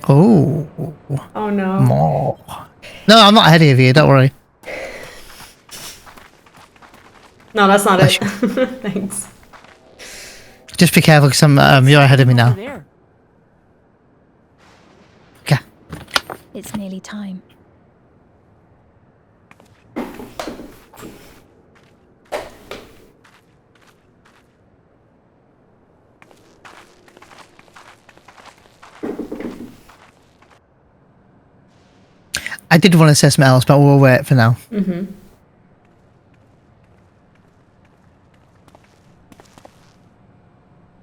Oh. Oh no. More. No, I'm not ahead of you, don't worry. No, that's not Bless it. Thanks. Just be careful because you're ahead of me now. Okay. It's nearly time. I did want to say something else, but we'll wait for now. Mm-hmm.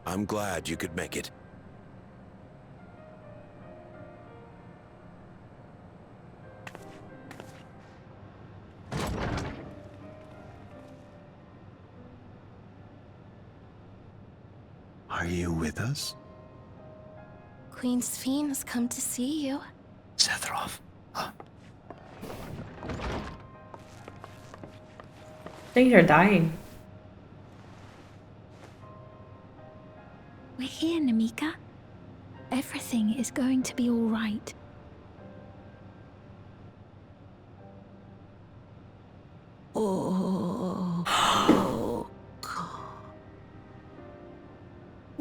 I'm glad you could make it. Are you with us? Queen Sphene has come to see you. Sephiroth. I think you're dying. We're here, Namika. Everything is going to be all right.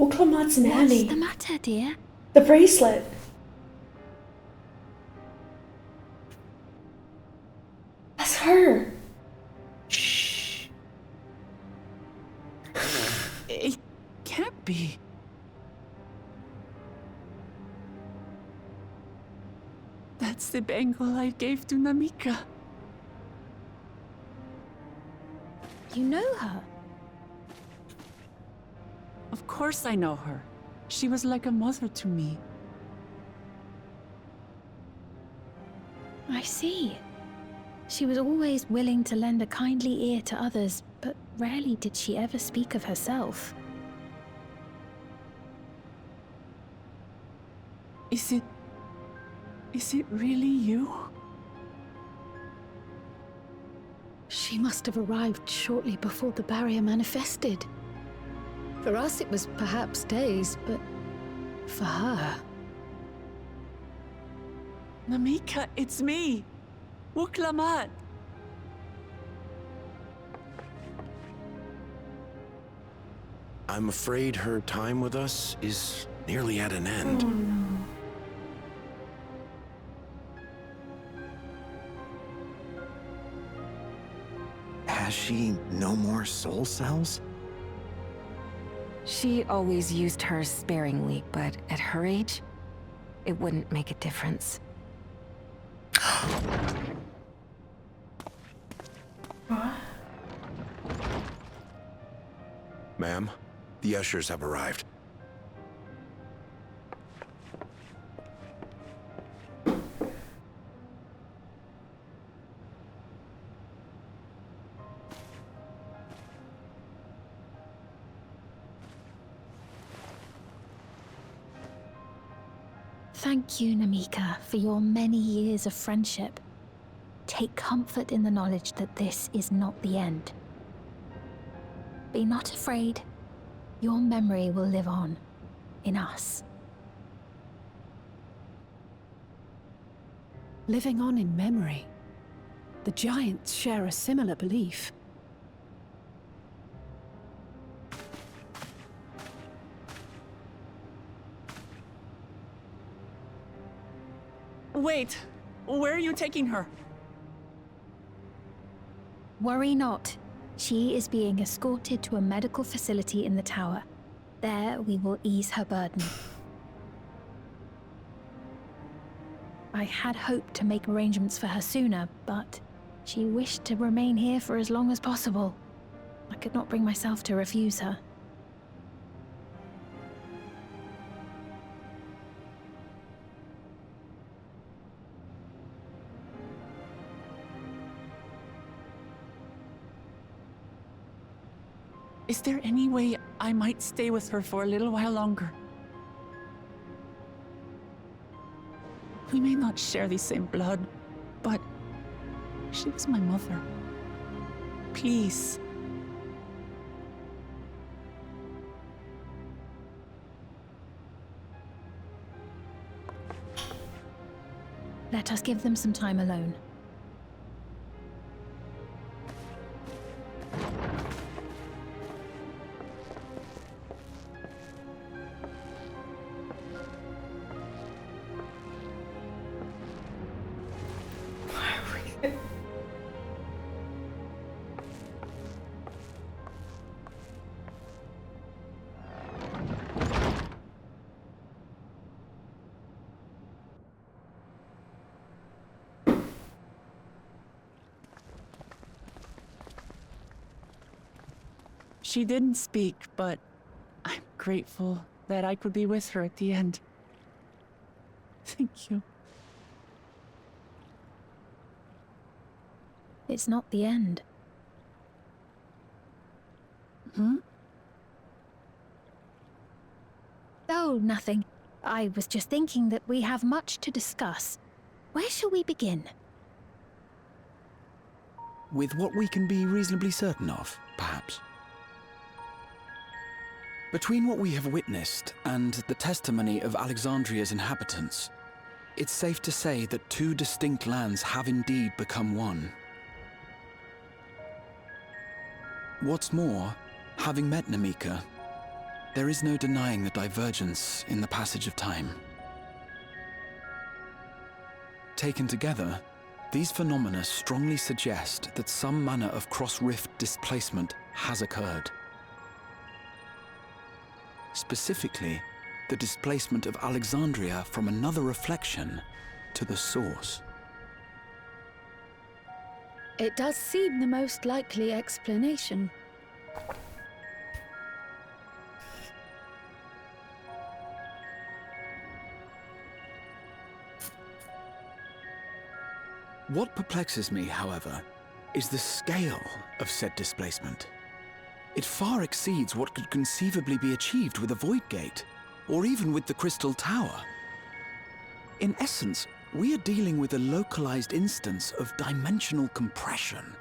What's What's the matter, dear? The bracelet. That's her. Shh. It can't be. That's the bangle I gave to Namika. You know her? Of course I know her. She was like a mother to me. I see. She was always willing to lend a kindly ear to others, but rarely did she ever speak of herself. Is it really you? She must have arrived shortly before the barrier manifested. For us, it was perhaps days, but for her... Namika, it's me! Wuklamat! I'm afraid her time with us is nearly at an end. Oh no. Has she no more soul cells? She always used hers sparingly, but at her age, it wouldn't make a difference. What? Ma'am, the ushers have arrived. Thank you, Namika, for your many years of friendship. Take comfort in the knowledge that this is not the end. Be not afraid. Your memory will live on, in us. living on in memory. The giants share a similar belief. Wait, where are you taking her? Worry not. She is being escorted to a medical facility in the tower. There we will ease her burden. I had hoped to make arrangements for her sooner, but she wished to remain here for as long as possible. I could not bring myself to refuse her. Is there any way I might stay with her for a little while longer? We may not share the same blood, but she was my mother. Please. Let us give them some time alone. She didn't speak, but I'm grateful that I could be with her at the end. Thank you. It's not the end. Hmm? Oh, nothing. I was just thinking that we have much to discuss. Where shall we begin? With what we can be reasonably certain of, perhaps. Between what we have witnessed and the testimony of Alexandria's inhabitants, it's safe to say that two distinct lands have indeed become one. What's more, having met Namika, there is no denying the divergence in the passage of time. Taken together, these phenomena strongly suggest that some manner of cross-rift displacement has occurred. Specifically, the displacement of Alexandria from another reflection to the source. It does seem the most likely explanation. What perplexes me, however, is the scale of said displacement. It far exceeds what could conceivably be achieved with a Void Gate, or even with the Crystal Tower. In essence, we are dealing with a localized instance of dimensional compression.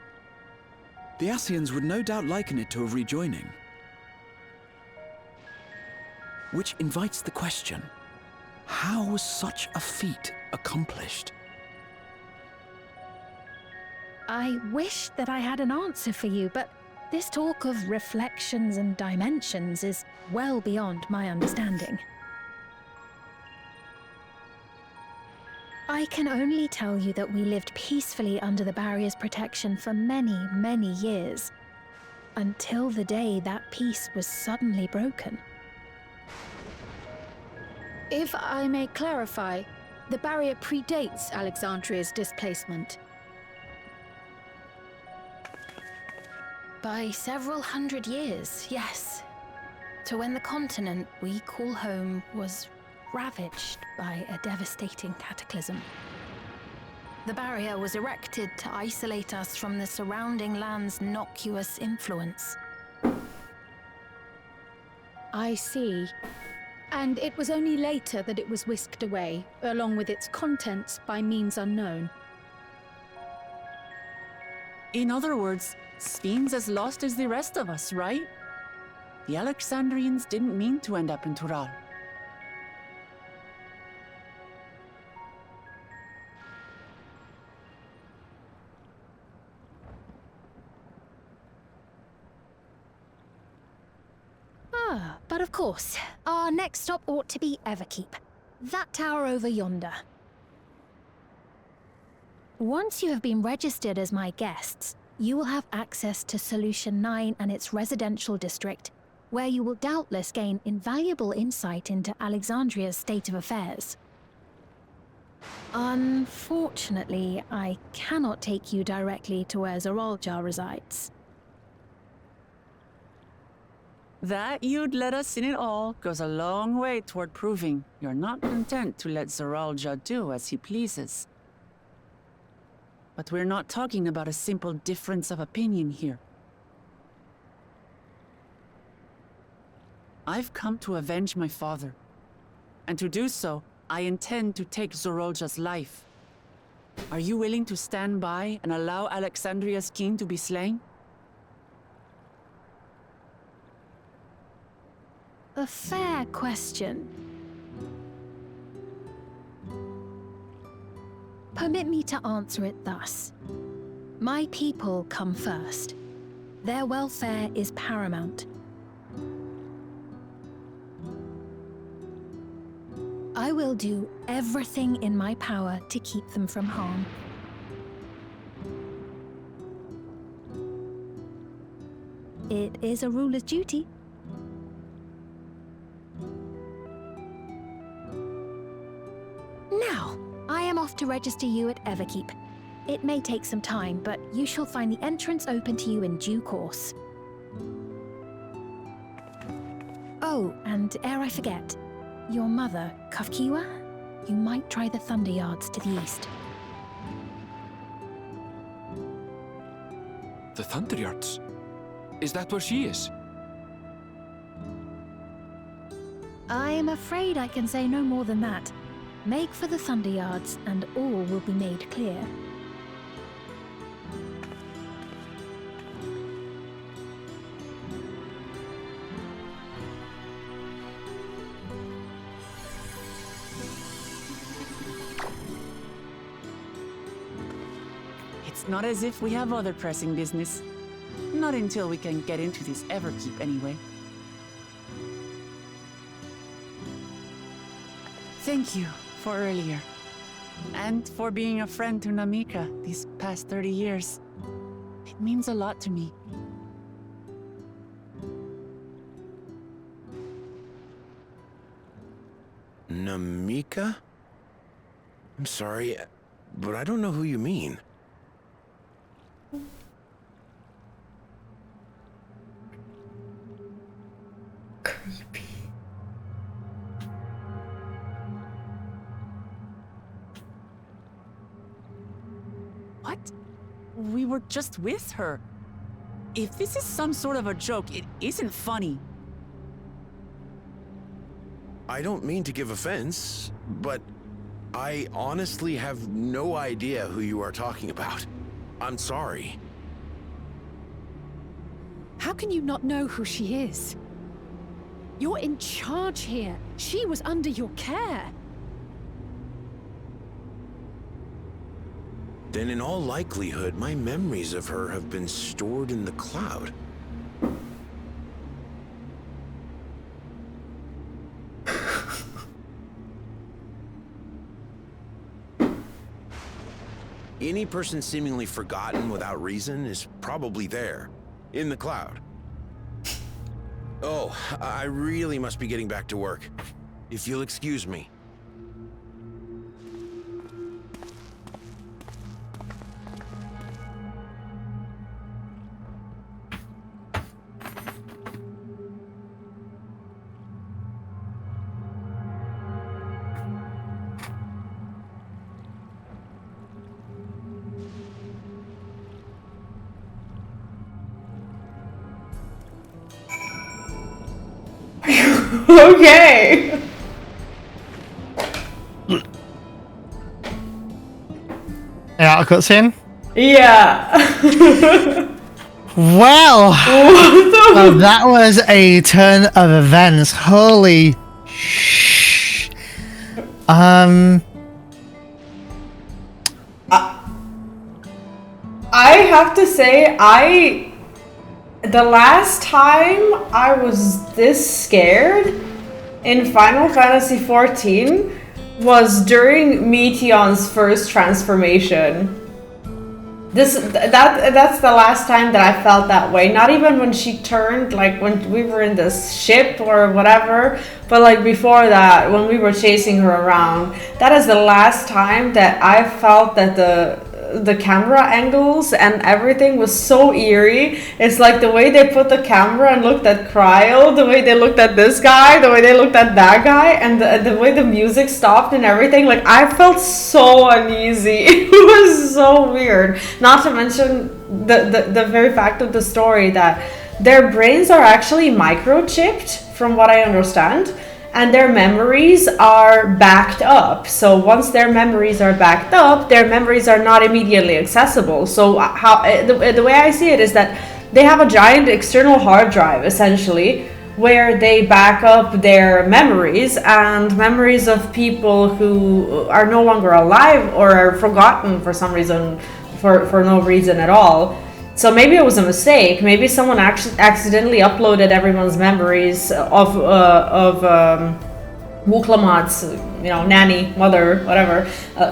The Ascians would no doubt liken it to a rejoining. Which invites the question, how was such a feat accomplished? I wish that I had an answer for you, but this talk of reflections and dimensions is well beyond my understanding. I can only tell you that we lived peacefully under the barrier's protection for many, many years, until the day that peace was suddenly broken. If I may clarify, the barrier predates Alexandria's displacement. By several hundred years, yes. To when the continent we call home was ravaged by a devastating cataclysm. The barrier was erected to isolate us from the surrounding land's noxious influence. I see. And it was only later that it was whisked away, along with its contents, by means unknown. In other words, Sphene's as lost as the rest of us, right? The Alexandrians didn't mean to end up in Tural. But of course, our next stop ought to be Everkeep. That tower over yonder. Once you have been registered as my guests, you will have access to Solution 9 and its residential district, where you will doubtless gain invaluable insight into Alexandria's state of affairs. Unfortunately, I cannot take you directly to where Eorzea resides. That you'd let us in it all goes a long way toward proving you're not content to let Eorzea do as he pleases. But we're not talking about a simple difference of opinion here. I've come to avenge my father. And to do so, I intend to take Eorzea's life. Are you willing to stand by and allow Alexandria's king to be slain? A fair question. Permit me to answer it thus. My people come first. Their welfare is paramount. I will do everything in my power to keep them from harm. It is a ruler's duty. Now, I am off to register you at Everkeep. It may take some time, but you shall find the entrance open to you in due course. Oh, and ere I forget, your mother, Kafkiwa, you might try the Thunder Yards to the east. The Thunder Yards? Is that where she is? I'm afraid I can say no more than that. Make for the Thunder Yards, and all will be made clear. It's not as if we have other pressing business. Not until we can get into this Everkeep, anyway. Thank you for earlier. And for being a friend to Namika these past 30 years. It means a lot to me. Namika? I'm sorry, but I don't know who you mean. Creepy. What? We were just with her. If this is some sort of a joke, it isn't funny. I don't mean to give offense, but I honestly have no idea who you are talking about. I'm sorry. How can you not know who she is? You're in charge here. She was under your care. Then in all likelihood, my memories of her have been stored in the cloud. Any person seemingly forgotten without reason is probably there, in the cloud. Oh, I really must be getting back to work. If you'll excuse me. Okay. Yeah, a cutscene. Yeah. Well, that was a turn of events. Holy sh! I have to say, the last time I was this scared in Final Fantasy XIV was during Meteon's first transformation. That's the last time that I felt that way. Not even when she turned, like when we were in this ship or whatever, but like before that, when we were chasing her around. That is the last time that I felt that the camera angles and everything was so eerie. It's like the way they put the camera and looked at Cryo, the way they looked at this guy, the way they looked at that guy, and the way the music stopped and everything. Like, I felt so uneasy. It was so weird. Not to mention the very fact of the story that their brains are actually microchipped, from what I understand. And their memories are backed up. So once their memories are backed up, their memories are not immediately accessible. So the way I see it is that they have a giant external hard drive, essentially, where they back up their memories and memories of people who are no longer alive or are forgotten for some reason, for no reason at all. So maybe it was a mistake. Maybe someone actually accidentally uploaded everyone's memories of Wuklamat's, nanny, mother, whatever,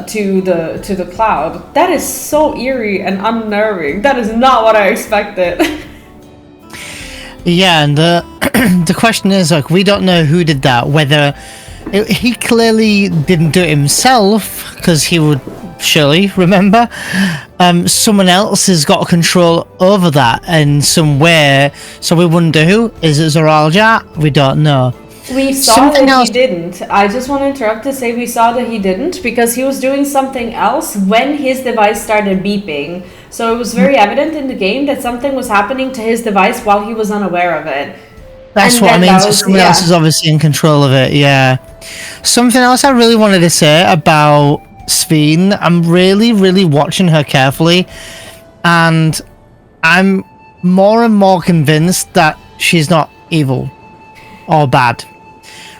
to the cloud. That is so eerie and unnerving. That is not what I expected. Yeah, and the question is, like, we don't know who did that. Whether he clearly didn't do it himself, because he would surely remember. Someone else has got control over that in some way, so we wonder who. Is it Eorzea? We don't know. We saw that he didn't. I just want to interrupt to say we saw that he didn't because he was doing something else when his device started beeping. So it was very evident in the game that something was happening to his device while he was unaware of it. That's what I mean. So someone else is obviously in control of it, yeah. Something else I really wanted to say about Sven, I'm really, really watching her carefully, and I'm more and more convinced that she's not evil or bad.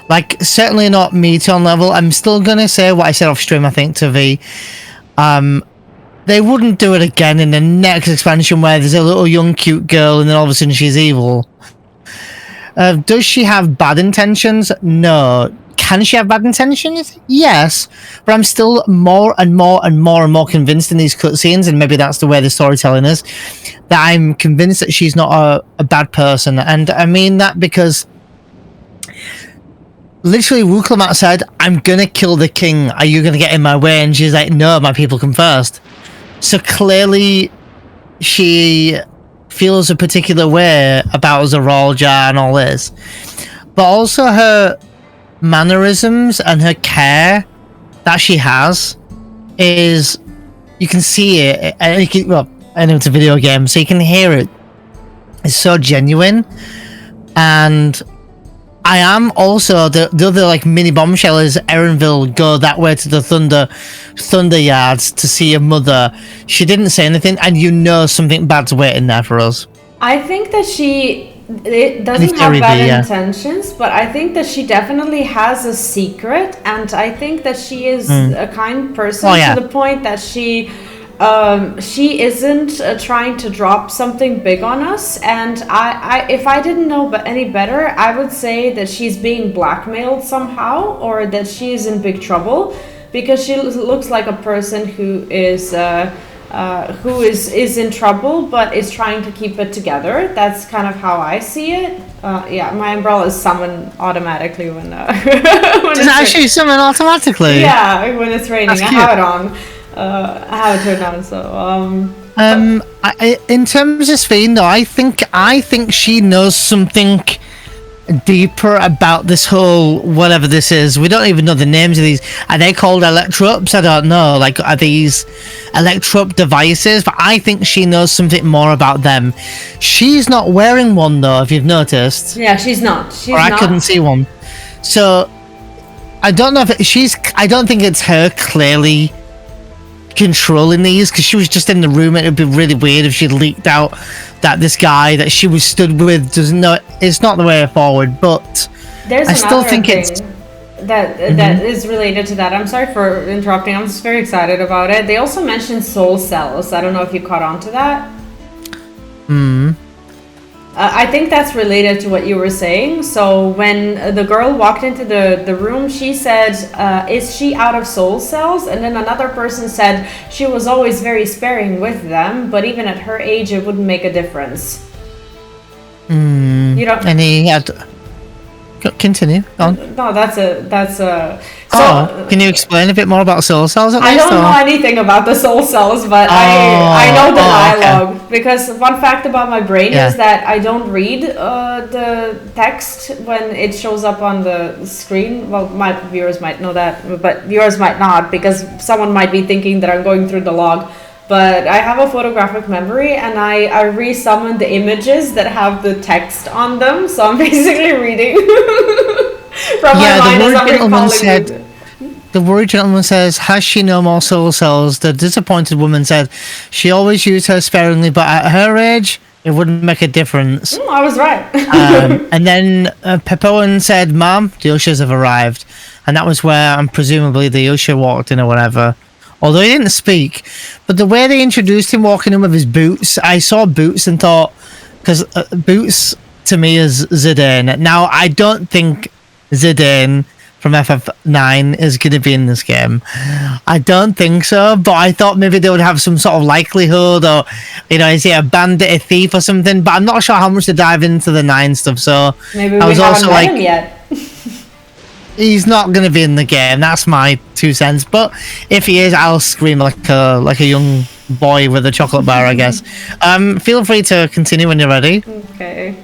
Like, certainly not Meteon level. I'm still gonna say what I said off stream, I think, to V. They wouldn't do it again in the next expansion where there's a little young cute girl and then all of a sudden she's evil. Does she have bad intentions? No. Can she have bad intentions? Yes. But I'm still more and more convinced in these cutscenes, and maybe that's the way the storytelling is, that I'm convinced that she's not a bad person. And I mean that because literally Wuklamat said, I'm gonna kill the king, are you gonna get in my way? And she's like, no, my people come first. So clearly she feels a particular way about Eorzea and all this, but also her mannerisms and her care that she has is, you can see it, and you can, well, I know it's a video game, so you can hear it. It's so genuine. And I am also the other like mini bombshell is Erenville go that way to the Thunder Yards to see her mother. She didn't say anything, and something bad's waiting there for us. I think that it doesn't have bad intentions, but I think that she definitely has a secret, and I think that she is a kind person to the point that she isn't trying to drop something big on us. And I if I didn't know any better, I would say that she's being blackmailed somehow, or that she is in big trouble, because she looks like a person who is in trouble but is trying to keep it together. That's kind of how I see it. Yeah, my umbrella is summoned automatically when Does it actually summon automatically? Yeah, when it's raining. I have it on. I have it turned on, so in terms of Sven, though, I think she knows something deeper about this whole whatever this is. We don't even know the names of these. Are they called electropes? I don't know. Like, are these electrope devices? But I think she knows something more about them. She's not wearing one, though, if you've noticed. Yeah, she's not. I couldn't see one. So I don't know if I don't think it's her clearly controlling these, because she was just in the room. It would be really weird if she leaked out that this guy that she was stood with doesn't know. It's not the way forward, but I still think it's that is related to that. I'm sorry for interrupting. I'm just very excited about it. They also mentioned soul cells. I don't know if you caught on to that. I think that's related to what you were saying. So when the girl walked into the room, she said, is she out of soul cells? And then another person said she was always very sparing with them, but even at her age, it wouldn't make a difference. You know, and he had... Continue on. No, that's a. So, can you explain a bit more about soul cells? At least, I don't know anything about the soul cells, but I know the dialogue. Okay. Because one fact about my brain is that I don't read the text when it shows up on the screen. Well, my viewers might know that, but viewers might not, because someone might be thinking that I'm going through the log. But I have a photographic memory, and I resummon the images that have the text on them. So I'm basically reading from my mind as I'm recalling. The worried gentleman says, has she no more soul cells? The disappointed woman said, she always used her sparingly, but at her age, It wouldn't make a difference. I was right. And then Pepoan said, "Mom, the ushers have arrived." And that was where, presumably, the usher walked in or whatever. Although he didn't speak. But the way they introduced him walking in with his boots, I saw boots and thought... Because boots, to me, is Zidane. Now, I don't think Zidane from FF9 is going to be in this game. I don't think so, but I thought maybe they would have some sort of likelihood, or, you know, is he a bandit, a thief or something? But I'm not sure how much to dive into the 9 stuff, so... Maybe I was haven't also met him yet. He's not going to be in the game. That's my 2 cents. But if he is, I'll scream like a young boy with a chocolate bar, I guess. Feel free to continue when you're ready. Okay.